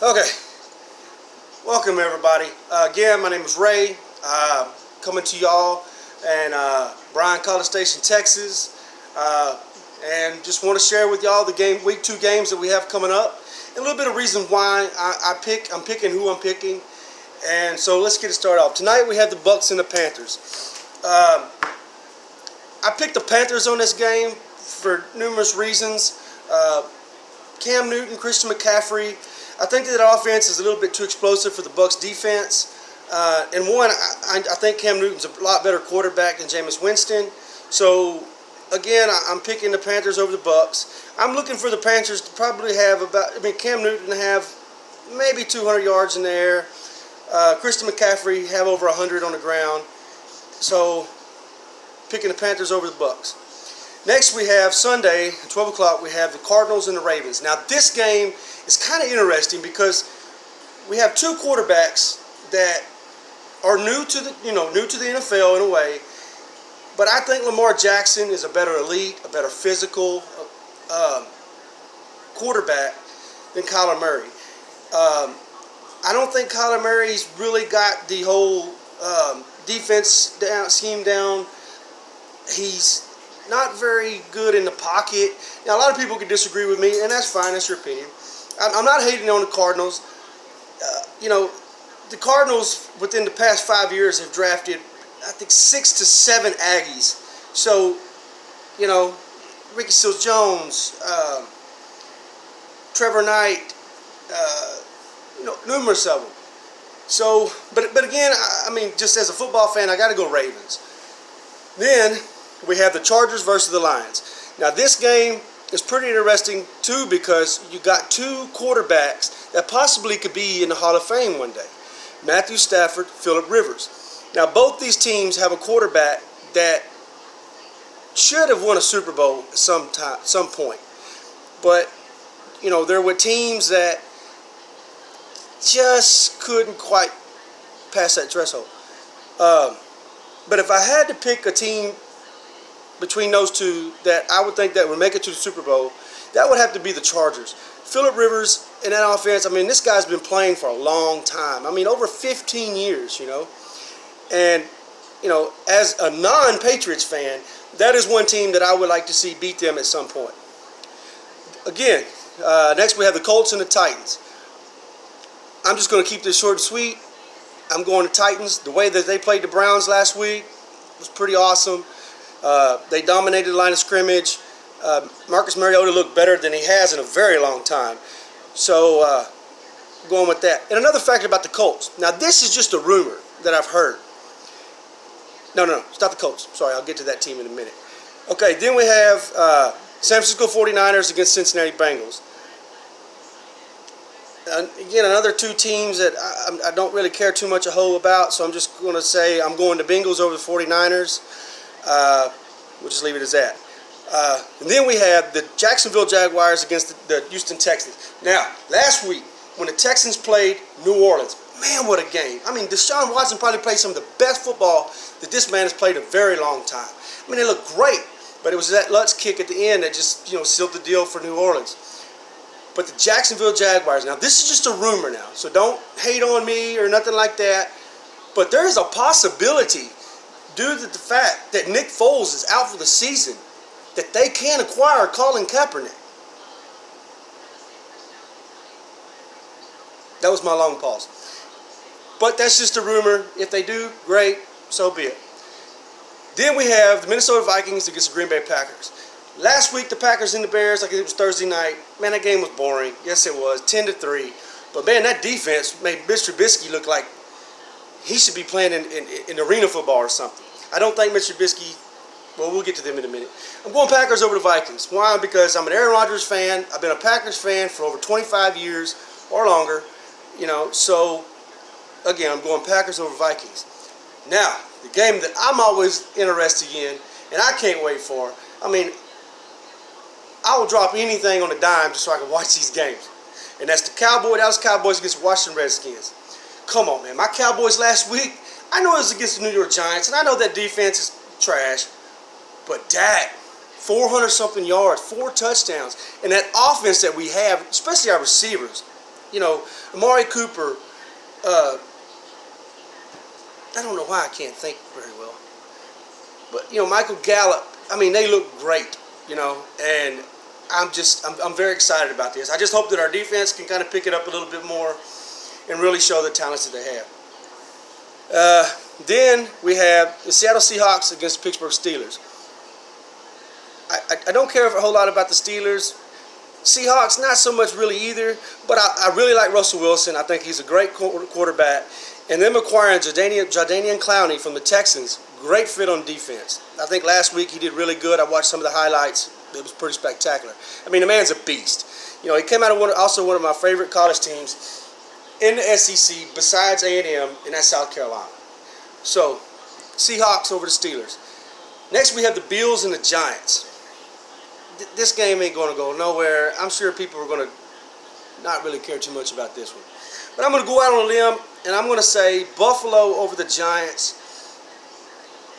Okay, welcome everybody. Again, my name is Ray, coming to y'all in Bryan, College Station, Texas, and just want to share with y'all the week 2 games that we have coming up, and a little bit of reason why I'm picking who I'm picking. And so let's get it started off. Tonight we have the Bucks and the Panthers. I picked the Panthers on this game for numerous reasons. Cam Newton, Christian McCaffrey. I think that offense is a little bit too explosive for the Bucks defense. And one, I think Cam Newton's a lot better quarterback than Jameis Winston. So again, I'm picking the Panthers over the Bucks. I'm looking for the Panthers to probably have Cam Newton to have maybe 200 yards in the air. Christian McCaffrey have over 100 on the ground. So picking the Panthers over the Bucks. Next we have Sunday at 12 o'clock. We have the Cardinals and the Ravens. Now this game is kind of interesting because we have two quarterbacks that are new to the NFL in a way. But I think Lamar Jackson is a better elite, a better physical quarterback than Kyler Murray. I don't think Kyler Murray's really got the whole defense scheme down. He's not very good in the pocket. Now, a lot of people can disagree with me, and that's fine. That's your opinion. I'm not hating on the Cardinals. The Cardinals within the past 5 years have drafted, I think, 6 to 7 Aggies. So, Ricky Seals-Jones, Trevor Knight, numerous of them. So, but again, just as a football fan, I got to go Ravens. Then we have the Chargers versus the Lions. Now, this game is pretty interesting, too, because you got two quarterbacks that possibly could be in the Hall of Fame one day. Matthew Stafford, Phillip Rivers. Now, both these teams have a quarterback that should have won a Super Bowl at some point. But, they're with teams that just couldn't quite pass that threshold. But if I had to pick a team between those two that I would think that would make it to the Super Bowl, that would have to be the Chargers. Phillip Rivers in that offense, this guy's been playing for a long time. Over 15 years, And, as a non-Patriots fan, that is one team that I would like to see beat them at some point. Again, next we have the Colts and the Titans. I'm just going to keep this short and sweet. I'm going to Titans. The way that they played the Browns last week was pretty awesome. They dominated the line of scrimmage. Marcus Mariota looked better than he has in a very long time. So, going with that. And another fact about the Colts. Now, this is just a rumor that I've heard. No, it's not the Colts. Sorry, I'll get to that team in a minute. Okay, then we have San Francisco 49ers against Cincinnati Bengals. Again, another two teams that I don't really care too much a whole about, so I'm just going to say I'm going to Bengals over the 49ers. We'll just leave it as that. And then we have the Jacksonville Jaguars against the Houston Texans. Now, last week, when the Texans played New Orleans, man, what a game. Deshaun Watson probably played some of the best football that this man has played in a very long time. They looked great, but it was that Lutz kick at the end that just, sealed the deal for New Orleans. But the Jacksonville Jaguars, now this is just a rumor now, so don't hate on me or nothing like that, but there is a possibility, due to the fact that Nick Foles is out for the season, that they can acquire Colin Kaepernick. That was my long pause. But that's just a rumor. If they do, great, so be it. Then we have the Minnesota Vikings against the Green Bay Packers. Last week, the Packers and the Bears, it was Thursday night. Man, that game was boring. Yes, it was, 10-3. But, man, that defense made Mitch Trubisky look like he should be playing in arena football or something. I don't think Mitch Trubisky, well, we'll get to them in a minute. I'm going Packers over the Vikings. Why? Because I'm an Aaron Rodgers fan. I've been a Packers fan for over 25 years or longer. So, again, I'm going Packers over Vikings. Now, the game that I'm always interested in, and I can't wait for, I will drop anything on a dime just so I can watch these games. And that's the Dallas Cowboys against Washington Redskins. Come on, man. My Cowboys last week, I know it was against the New York Giants, and I know that defense is trash. But Dak, 400-something yards, 4 touchdowns. And that offense that we have, especially our receivers, Amari Cooper. I don't know why I can't think very well, but Michael Gallup. I mean, they look great. And I'm very excited about this. I just hope that our defense can kind of pick it up a little bit more and really show the talents that they have. Then we have the Seattle Seahawks against the Pittsburgh Steelers. I don't care a whole lot about the Steelers. Seahawks, not so much really either, but I really like Russell Wilson. I think he's a great quarterback. And them acquiring Jadeveon Clowney from the Texans, great fit on defense. I think last week he did really good. I watched some of the highlights. It was pretty spectacular. I mean, the man's a beast. He came out of one of my favorite college teams in the SEC besides A&M, and that's South Carolina. So, Seahawks over the Steelers. Next, we have the Bills and the Giants. This game ain't going to go nowhere. I'm sure people are going to not really care too much about this one. But I'm going to go out on a limb, and I'm going to say Buffalo over the Giants.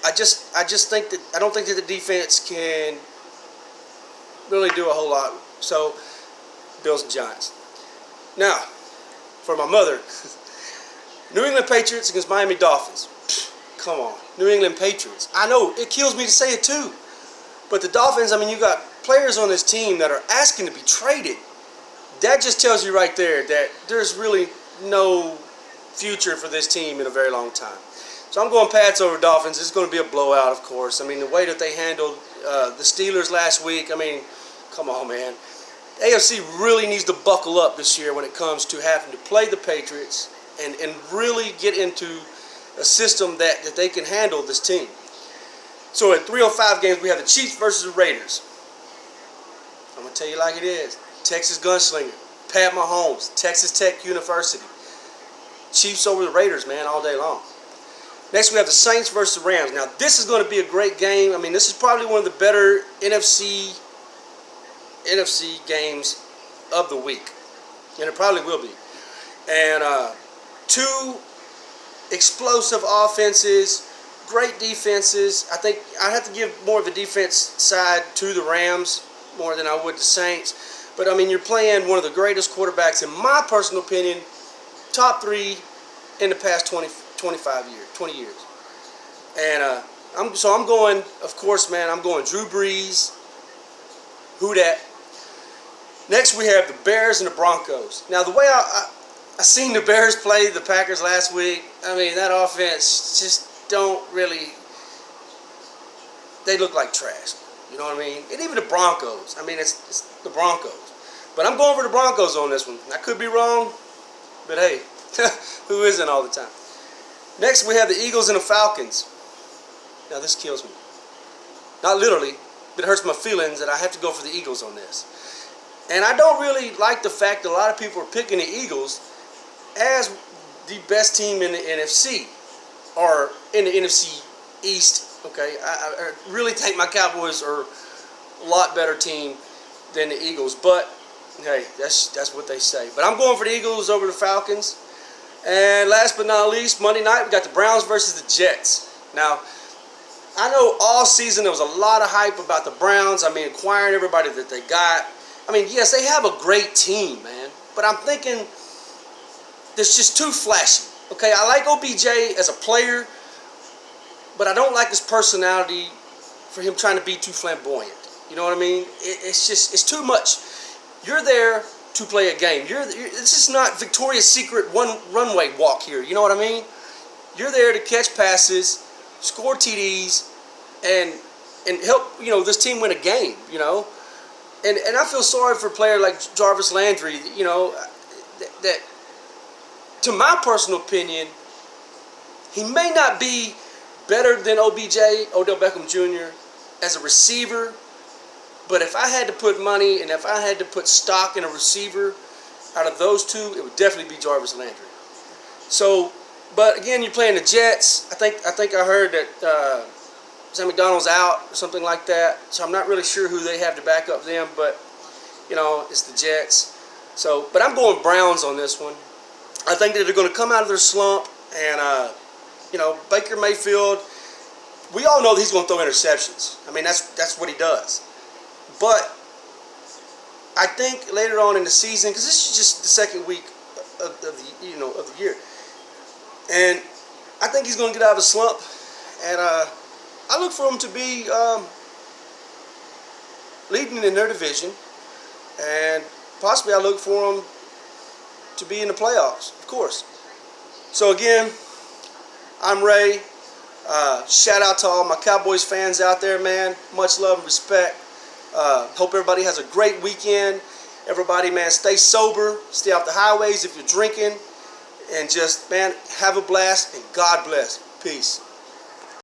I just think that I don't think that the defense can really do a whole lot. So, Bills and Giants. Now, for my mother, New England Patriots against Miami Dolphins. Come on, New England Patriots. I know, it kills me to say it too. But the Dolphins, I mean, you got players on this team that are asking to be traded. That just tells you right there that there's really no future for this team in a very long time. So I'm going Pats over Dolphins. It's going to be a blowout, of course. I mean, the way that they handled the Steelers last week, I mean, come on, man. The AFC really needs to buckle up this year when it comes to having to play the Patriots and really get into a system that they can handle this team. So at 3:05 games, we have the Chiefs versus the Raiders. I'm going to tell you like it is. Texas Gunslinger, Pat Mahomes, Texas Tech University. Chiefs over the Raiders, man, all day long. Next, we have the Saints versus the Rams. Now, this is going to be a great game. I mean, this is probably one of the better NFC games of the week. And it probably will be. And two explosive offenses, great defenses. I think I have to give more of the defense side to the Rams more than I would the Saints. But, I mean, you're playing one of the greatest quarterbacks, in my personal opinion, top three in the past 20 years. And I'm going, of course, man, I'm going Drew Brees. Who dat? Next, we have the Bears and the Broncos. Now, the way I seen the Bears play the Packers last week, I mean, that offense just don't really, they look like trash. You know what I mean? And even the Broncos. I mean, it's the Broncos. But I'm going for the Broncos on this one. I could be wrong, but hey, who isn't all the time? Next, we have the Eagles and the Falcons. Now, this kills me. Not literally, but it hurts my feelings that I have to go for the Eagles on this. And I don't really like the fact that a lot of people are picking the Eagles as the best team in the NFC, or in the NFC East. Okay, I really think my Cowboys are a lot better team than the Eagles, but hey, that's what they say. But I'm going for the Eagles over the Falcons. And last but not least, Monday night, we got the Browns versus the Jets. Now, I know all season there was a lot of hype about the Browns. I mean, acquiring everybody that they got. I mean, yes, they have a great team, man. But I'm thinking it's just too flashy. Okay, I like OBJ as a player, but I don't like his personality for him trying to be too flamboyant. You know what I mean? It's too much. You're there to play a game. This is not Victoria's Secret one runway walk here. You know what I mean? You're there to catch passes, score TDs, and help this team win a game. And I feel sorry for a player like Jarvis Landry. That to my personal opinion, he may not be better than OBJ, Odell Beckham Jr., as a receiver. But if I had to put money and if I had to put stock in a receiver out of those two, it would definitely be Jarvis Landry. So, but again, you're playing the Jets. I think I heard that Sam McDonald's out or something like that. So I'm not really sure who they have to back up them, but it's the Jets. So, but I'm going Browns on this one. I think that they're going to come out of their slump, and Baker Mayfield. We all know that he's going to throw interceptions. I mean, that's what he does. But I think later on in the season, because this is just the second week of the year. And I think he's going to get out of a slump. And I look for him to be leading in their division. And possibly I look for him to be in the playoffs, of course. So again, I'm Ray. Shout out to all my Cowboys fans out there, man. Much love and respect. Hope everybody has a great weekend. Everybody, man, stay sober. Stay off the highways if you're drinking. And just, man, have a blast and God bless. Peace.